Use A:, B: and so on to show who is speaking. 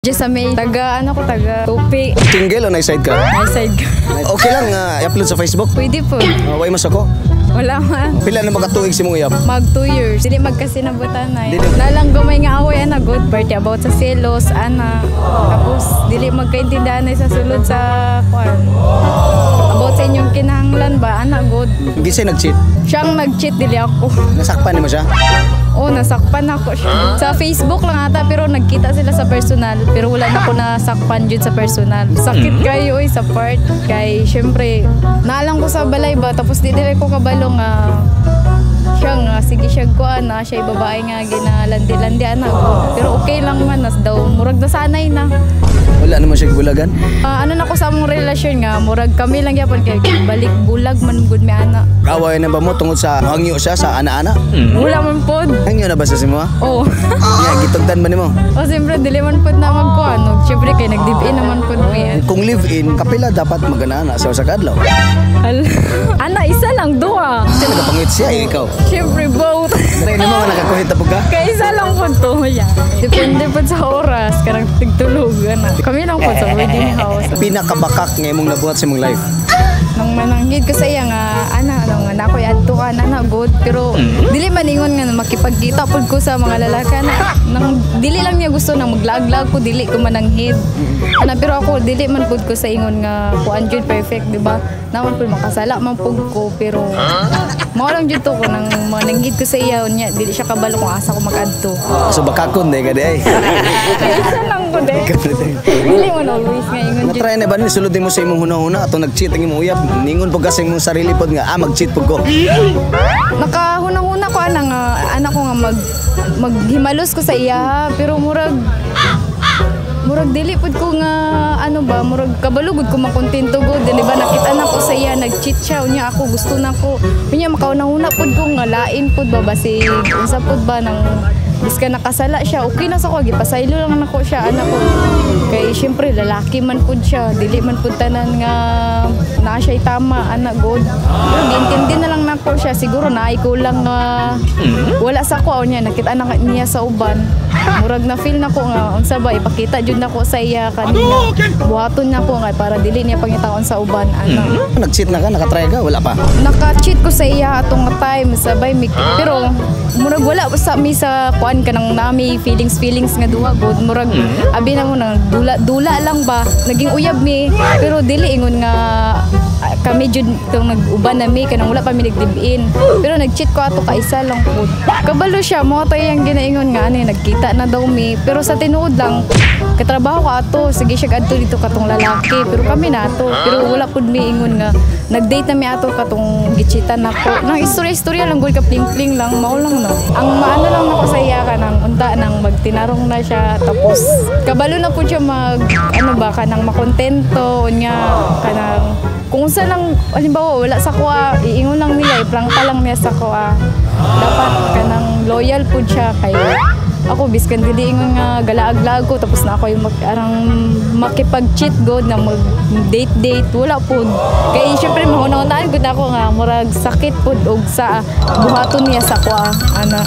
A: Diyan sa may taga Tupi.
B: Single o na-side ka?
A: Na-side ka.
B: Okay lang i-upload sa Facebook?
A: Pwede po.
B: Way mas ako?
A: Wala man.
B: Pila na magkatuig si mong iyap?
A: Mag 2 years. Dili magkasinabutan na. Nalang gumay nga away ana good party about sa selos ana. Tapos dili magkaintindihan na sa sulod sa kuan. About sa inyong kinahanglan ba ana good.
B: Gisay nag-cheat?
A: Siyang nag-cheat dili ako.
B: Nasakpan ni mo siya?
A: Oo, nasakpan ako siya. Sa Facebook lang ata pero nagkita sila sa personal. Pero wala na ako nasakpan dyan sa personal. Sakit kayo sa part. Kay syempre, naalang ko sa balay ba. Tapos di ko kabalo nga siya nga, sige siya ko na siya babae nga ginalandi-landi anak ko. Pero okay lang man, nas daw, murag na sanay na.
B: Wala naman siya bulagan?
A: Ano na ko sa mong relasyon nga, murag kami lang yapon kay balik bulag man gud mi ana.
B: Kaway na ba mo tungod sa hangyo siya sa ana-ana?
A: Wala man pod.
B: Hangyo na ba sa simo?
A: Oo.
B: Nga, gitugtan ba nimo?
A: O siyempre, dili man pod na magkuhan. Siyempre, kay nag-live-in naman pod mi.
B: Kung live-in, kapila dapat magana sa usa ka adlaw.
A: Ana, isa lang, duha.
B: Kasi nagapangit siya, ikaw.
A: Siyempre, both.
B: Tayo naman nga nakakuhit na ka?
A: Kaya isa lang po to. Depende po sa oras. Karang tigtulog. Kami lang po sa wedding house.
B: Pinakabakak nga imong nabuhat sa imong life?
A: Nang mananggid ko sa iya nga, nga nakoy adto ka na good. Pero dili man ingon nga makipagkita pod ko sa mga lalaki na. Nang dili lang niya gusto nang maglag-lag ko, dili ko mananghid. Pero ako dili man pod ko sa ingon nga kuan jud perfect, di ba? Naman pod makasala man pod ko pero mao lang jud to ko nang mananghid ko sa iya nya, dili siya kabalo kung asa ko magadto.
B: So bakakon day ka day.
A: Isa lang ko day. Dili man always nga ingon jud.
B: Matry na ba ni sulod mo sa imong hunahuna atong nag-cheat ang imong uyab? Ningon po kasi imong sarili pod nga mag-cheat pod ko.
A: Nakahunang-una ko anak ko nga maghimalos ko sa iya pero murag dili pud ko nga murag kabalugod ko makontento gud di ba nakita na ko sa iya nag-cheat siya unya ako gusto na ko unya makauna-una pud ko nga lain pud ba basi unsa pud ba nang biska nakasala siya okay na sa ko gipasaylo lang nako siya anak ko kay syempre lalaki man pud siya dili man pud tanan nga naa siya tama anak god pero giintindi na lang nako siya siguro naay ko lang wala sa ko unya nakita na niya sa uban murag na feel nako nga unsa ba ipakita jud nako sa iya kanina buhaton nako nga para dili niya pangitaon sa uban anak
B: nag-cheat na ka nakatry ka wala pa
A: naka-cheat ko sa iya atong time sabay pero murag wala sa mi sa kuan kanang nami feelings nga duha god murag abi na mo nang dula lang ba naging uyab mi pero dili ingon nga kami jud tong nag-uban na mi kanang wala pa mi nag-live-in pero nag-cheat ko ato ka isa lang pod kabalo siya mo tay ang ginaingon nga nagkita na daw mi pero sa tinuod lang katrabaho ka ato sige siya adto dito katong lalaki pero kami na ato pero wala pud mi ingon nga nag-date na mi ato katong gichitan nako nang istorya lang gud ka pling lang mao lang no ang maano lang nako sa iya ka nang unta nang magtinarong na siya tapos kabalo na pud siya kanang makontento unya kanang kung unsa lang halimbawa wala sa kuha iingon lang nila iplangka lang niya sa kuha dapat kanang loyal pud siya kay ako biskan dili ingon nga galaag-laag ko tapos na ako yung makipag-cheat god na mag-date wala pud kay syempre mahuna-hunaan gud ako nga murag sakit pud og sa buhaton niya sa kuha ana